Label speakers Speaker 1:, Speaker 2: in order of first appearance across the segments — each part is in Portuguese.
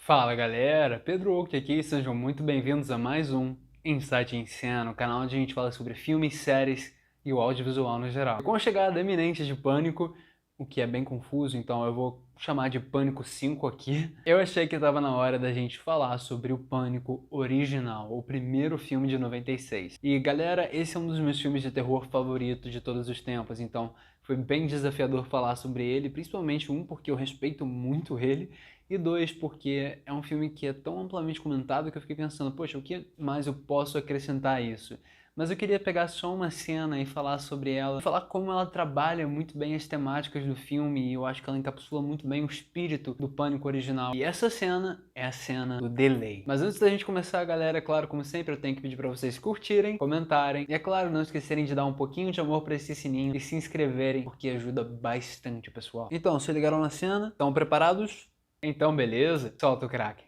Speaker 1: Fala galera, Pedro Oak aqui, sejam muito bem-vindos a mais um Insight em Cena, o canal onde a gente fala sobre filmes, séries e o audiovisual no geral. Com a chegada iminente de Pânico, o que é bem confuso, então eu vou chamar de Pânico 5 aqui, eu achei que estava na hora da gente falar sobre o Pânico original, o primeiro filme de 96. E galera, esse é um dos meus filmes de terror favoritos de todos os tempos, então foi bem desafiador falar sobre ele, principalmente porque eu respeito muito ele, e dois, porque é um filme que é tão amplamente comentado que eu fiquei pensando, poxa, o que mais eu posso acrescentar a isso? Mas eu queria pegar só uma cena e falar sobre ela, falar como ela trabalha muito bem as temáticas do filme, e eu acho que ela encapsula muito bem o espírito do Pânico original. E essa cena é a cena do delay. Mas antes da gente começar, galera, claro, como sempre, eu tenho que pedir pra vocês curtirem, comentarem, e é claro, não esquecerem de dar um pouquinho de amor pra esse sininho e se inscreverem, porque ajuda bastante, pessoal. Então, se ligaram na cena? Estão preparados? Então beleza, solta o crack.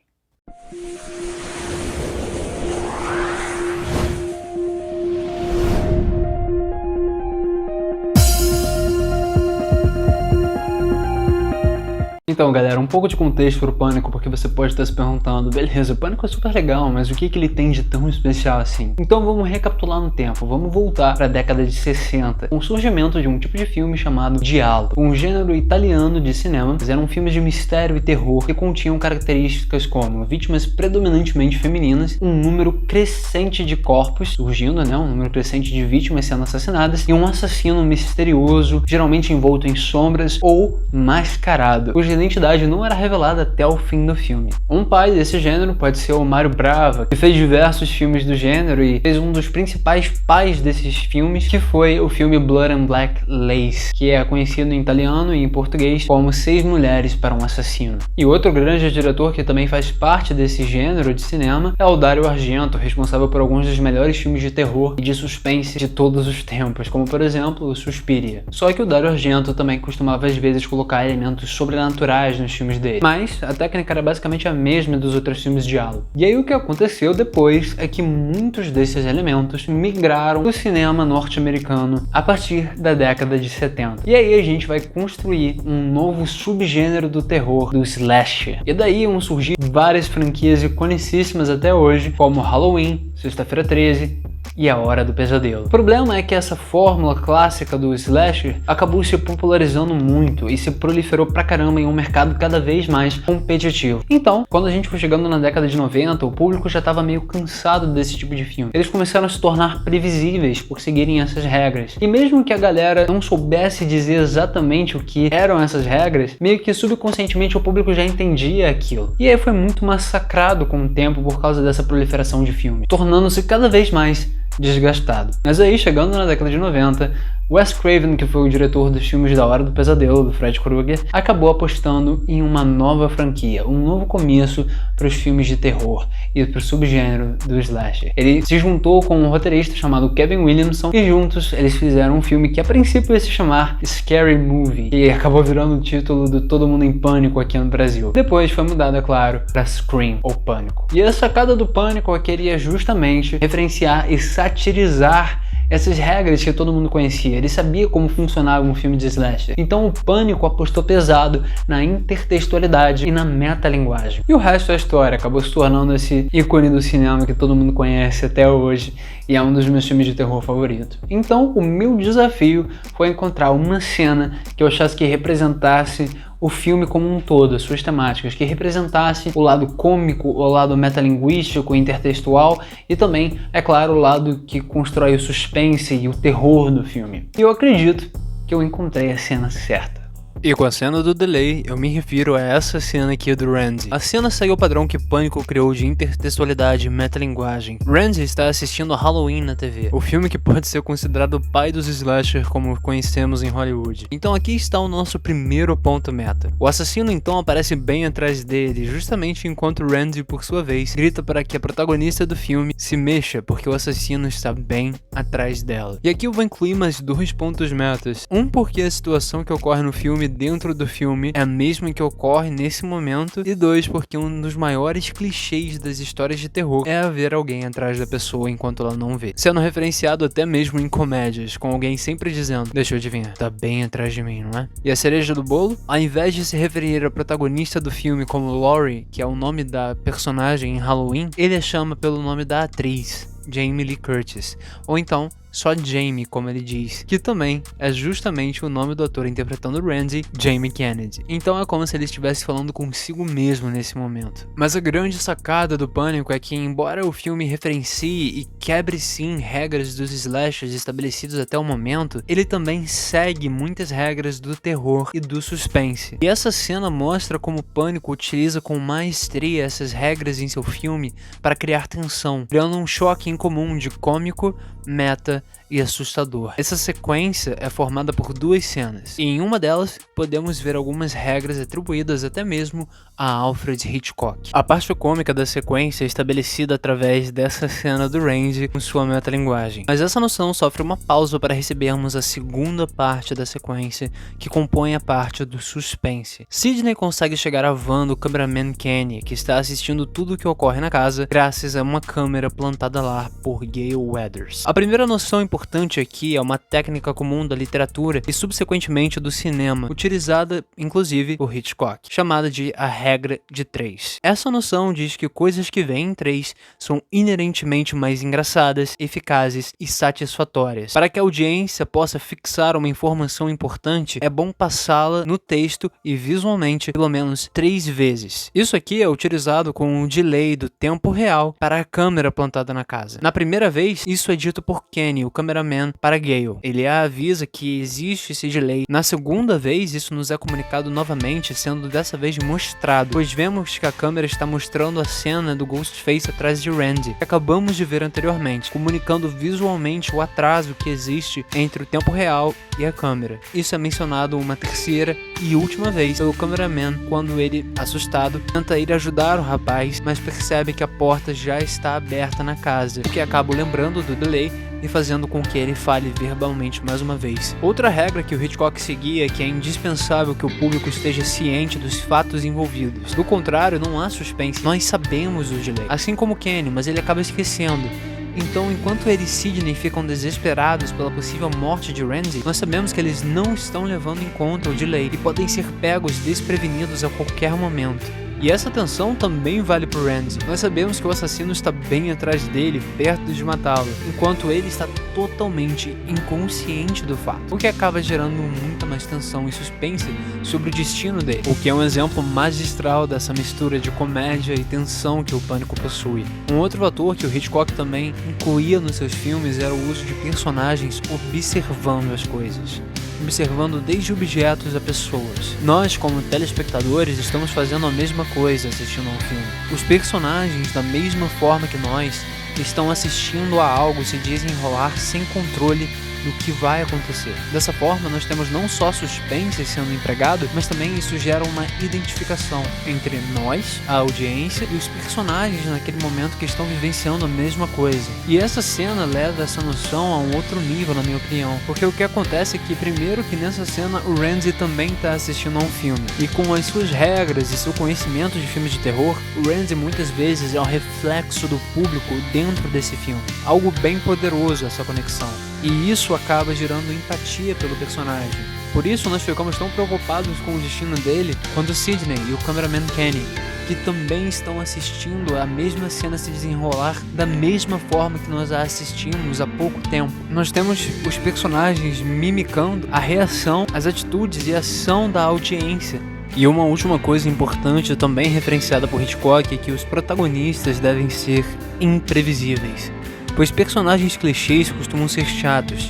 Speaker 1: Então galera, um pouco de contexto pro Pânico, porque você pode estar se perguntando, beleza, o Pânico é super legal, mas o que ele tem de tão especial assim? Então vamos recapitular no tempo, vamos voltar para a década de 60, com o surgimento de um tipo de filme chamado giallo, um gênero italiano de cinema. Eram filmes de mistério e terror que continham características como vítimas predominantemente femininas, um número crescente de corpos surgindo, um número crescente de vítimas sendo assassinadas e um assassino misterioso, geralmente envolto em sombras ou mascarado, cuja identidade não era revelada até o fim do filme. Um pai desse gênero pode ser o Mario Bava, que fez diversos filmes do gênero e fez um dos principais pais desses filmes, que foi o filme Blood and Black Lace, que é conhecido em italiano e em português como 6 Mulheres para um Assassino. E outro grande diretor que também faz parte desse gênero de cinema é o Dario Argento, responsável por alguns dos melhores filmes de terror e de suspense de todos os tempos, como por exemplo o Suspiria. Só que o Dario Argento também costumava às vezes colocar elementos sobrenaturais nos filmes dele, mas a técnica era basicamente a mesma dos outros filmes de giallo. E aí o que aconteceu depois é que muitos desses elementos migraram do cinema norte-americano a partir da década de 70. E aí a gente vai construir um novo subgênero do terror, do slasher. E daí vão surgir várias franquias iconicíssimas até hoje, como Halloween, Sexta-feira 13 e A Hora do Pesadelo. O problema é que essa fórmula clássica do slasher acabou se popularizando muito e se proliferou pra caramba em um mercado cada vez mais competitivo. Então, quando a gente foi chegando na década de 90, o público já estava meio cansado desse tipo de filme. Eles começaram a se tornar previsíveis por seguirem essas regras. E mesmo que a galera não soubesse dizer exatamente o que eram essas regras, meio que subconscientemente o público já entendia aquilo. E aí foi muito massacrado com o tempo por causa dessa proliferação de filmes, tornando-se cada vez mais desgastado. Mas aí, chegando na década de 90, Wes Craven, que foi o diretor dos filmes da Hora do Pesadelo, do Fred Krueger, acabou apostando em uma nova franquia, um novo começo para os filmes de terror e para o subgênero do slasher. Ele se juntou com um roteirista chamado Kevin Williamson e juntos eles fizeram um filme que a princípio ia se chamar Scary Movie, que acabou virando o título do Todo Mundo em Pânico aqui no Brasil. Depois foi mudado, é claro, para Scream ou Pânico. E a sacada do Pânico queria justamente referenciar e satirizar essas regras que todo mundo conhecia. Ele sabia como funcionava um filme de slasher. Então o Pânico apostou pesado na intertextualidade e na metalinguagem. E o resto da história acabou se tornando esse ícone do cinema que todo mundo conhece até hoje e é um dos meus filmes de terror favoritos. Então o meu desafio foi encontrar uma cena que eu achasse que representasse o filme como um todo, as suas temáticas, que representasse o lado cômico, o lado metalinguístico, intertextual e também, é claro, o lado que constrói o suspense e o terror do filme. E eu acredito que eu encontrei a cena certa. E com a cena do delay, eu me refiro a essa cena aqui do Randy. A cena segue o padrão que Pânico criou de intertextualidade e metalinguagem. Randy está assistindo a Halloween na TV, o filme que pode ser considerado o pai dos slasher como conhecemos em Hollywood. Então aqui está o nosso primeiro ponto meta. O assassino então aparece bem atrás dele, justamente enquanto Randy, por sua vez, grita para que a protagonista do filme se mexa, porque o assassino está bem atrás dela. E aqui eu vou incluir mais 2 pontos metas. Um, porque a situação que ocorre no filme dentro do filme é a mesma que ocorre nesse momento, e 2, porque um dos maiores clichês das histórias de terror é haver alguém atrás da pessoa enquanto ela não vê, sendo referenciado até mesmo em comédias, com alguém sempre dizendo: deixa eu adivinhar, tá bem atrás de mim, não é? E a cereja do bolo? Ao invés de se referir à protagonista do filme como Laurie, que é o nome da personagem em Halloween, ele a chama pelo nome da atriz, Jamie Lee Curtis, ou então só Jamie, como ele diz, que também é justamente o nome do ator interpretando Randy, Jamie Kennedy. Então é como se ele estivesse falando consigo mesmo nesse momento. Mas a grande sacada do Pânico é que, embora o filme referencie e quebre sim regras dos slashers estabelecidos até o momento, ele também segue muitas regras do terror e do suspense. E essa cena mostra como o Pânico utiliza com maestria essas regras em seu filme para criar tensão, criando um choque incomum de cômico, meta e assustador. Essa sequência é formada por 2 cenas, e em uma delas podemos ver algumas regras atribuídas até mesmo a Alfred Hitchcock. A parte cômica da sequência é estabelecida através dessa cena do Randy com sua metalinguagem, mas essa noção sofre uma pausa para recebermos a segunda parte da sequência, que compõe a parte do suspense. Sidney consegue chegar à van do cameraman Kenny, que está assistindo tudo o que ocorre na casa, graças a uma câmera plantada lá por Gale Weathers. A primeira noção importante aqui é uma técnica comum da literatura e subsequentemente do cinema, utilizada inclusive por Hitchcock, chamada de a regra de 3. Essa noção diz que coisas que vêm em 3 são inerentemente mais engraçadas, eficazes e satisfatórias. Para que a audiência possa fixar uma informação importante, é bom passá-la no texto e visualmente pelo menos 3 vezes. Isso aqui é utilizado com o delay do tempo real para a câmera plantada na casa. Na primeira vez, isso é dito por Kenny, o cameraman, para Gale. Ele a avisa que existe esse delay. Na segunda vez, isso nos é comunicado novamente, sendo dessa vez mostrado, pois vemos que a câmera está mostrando a cena do Ghostface atrás de Randy, que acabamos de ver anteriormente, comunicando visualmente o atraso que existe entre o tempo real e a câmera. Isso é mencionado uma terceira e última vez pelo cameraman, quando ele, assustado, tenta ir ajudar o rapaz, mas percebe que a porta já está aberta na casa, o que acaba lembrando do delay e fazendo com que ele fale verbalmente mais uma vez. Outra regra que o Hitchcock seguia é que é indispensável que o público esteja ciente dos fatos envolvidos. Do contrário, não há suspense, nós sabemos o delay. Assim como Kenny, mas ele acaba esquecendo. Então, enquanto ele e Sidney ficam desesperados pela possível morte de Randy, nós sabemos que eles não estão levando em conta o delay e podem ser pegos desprevenidos a qualquer momento. E essa tensão também vale pro Randy. Nós sabemos que o assassino está bem atrás dele, perto de matá-lo, enquanto ele está totalmente inconsciente do fato, o que acaba gerando muita mais tensão e suspense sobre o destino dele, o que é um exemplo magistral dessa mistura de comédia e tensão que o Pânico possui. Um outro fator que o Hitchcock também incluía nos seus filmes era o uso de personagens observando as coisas, observando desde objetos a pessoas. Nós, como telespectadores, estamos fazendo a mesma coisa assistindo a um filme. Os personagens, da mesma forma que nós, estão assistindo a algo se desenrolar sem controle do que vai acontecer. Dessa forma, nós temos não só suspense sendo empregado, mas também isso gera uma identificação entre nós, a audiência, e os personagens naquele momento que estão vivenciando a mesma coisa. E essa cena leva essa noção a um outro nível, na minha opinião, porque o que acontece é que, primeiro, que nessa cena o Randy também está assistindo a um filme, e com as suas regras e seu conhecimento de filmes de terror, o Randy muitas vezes é o reflexo do público dentro desse filme. Algo bem poderoso essa conexão. E isso acaba gerando empatia pelo personagem. Por isso nós ficamos tão preocupados com o destino dele quando Sidney e o cameraman Kenny, que também estão assistindo a mesma cena se desenrolar da mesma forma que nós a assistimos há pouco tempo. Nós temos os personagens mimicando a reação, as atitudes e a ação da audiência. E uma última coisa importante, também referenciada por Hitchcock, é que os protagonistas devem ser imprevisíveis, pois personagens clichês costumam ser chatos.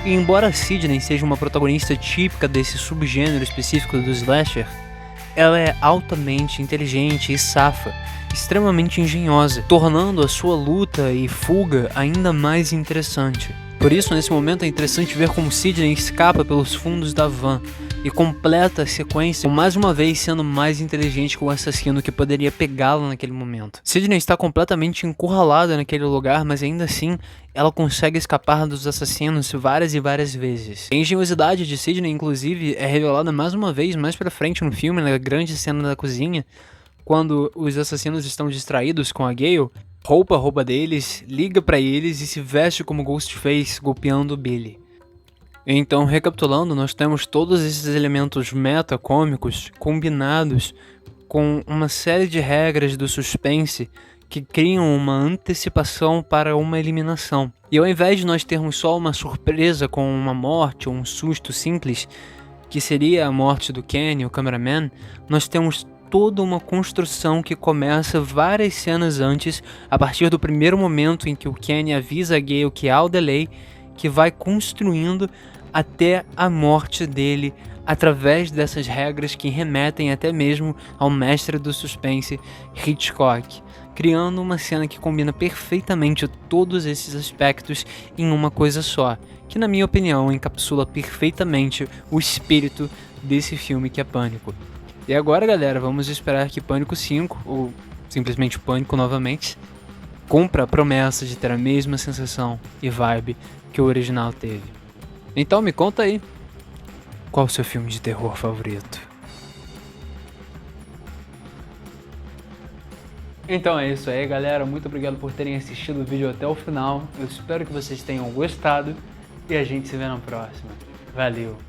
Speaker 1: E embora Sidney seja uma protagonista típica desse subgênero específico do slasher, ela é altamente inteligente e safa, extremamente engenhosa, tornando a sua luta e fuga ainda mais interessante. Por isso, nesse momento é interessante ver como Sidney escapa pelos fundos da van, e completa a sequência, mais uma vez sendo mais inteligente que o assassino que poderia pegá-lo naquele momento. Sidney está completamente encurralada naquele lugar, mas ainda assim ela consegue escapar dos assassinos várias e várias vezes. A engenhosidade de Sidney, inclusive, é revelada mais uma vez mais pra frente no filme, na grande cena da cozinha, quando os assassinos estão distraídos com a Gale, rouba deles, liga pra eles e se veste como Ghostface, golpeando Billy. Então, recapitulando, nós temos todos esses elementos meta-cômicos combinados com uma série de regras do suspense que criam uma antecipação para uma eliminação. E ao invés de nós termos só uma surpresa com uma morte ou um susto simples, que seria a morte do Kenny, o cameraman, nós temos toda uma construção que começa várias cenas antes, a partir do primeiro momento em que o Kenny avisa a Gale que há o delay, que vai construindo até a morte dele através dessas regras que remetem até mesmo ao mestre do suspense, Hitchcock, criando uma cena que combina perfeitamente todos esses aspectos em uma coisa só, que na minha opinião encapsula perfeitamente o espírito desse filme que é Pânico. E agora, galera, vamos esperar que Pânico 5, ou simplesmente Pânico novamente, cumpra a promessa de ter a mesma sensação e vibe que o original teve. Então me conta aí, qual o seu filme de terror favorito? Então é isso aí, galera, muito obrigado por terem assistido o vídeo até o final, eu espero que vocês tenham gostado e a gente se vê na próxima. Valeu!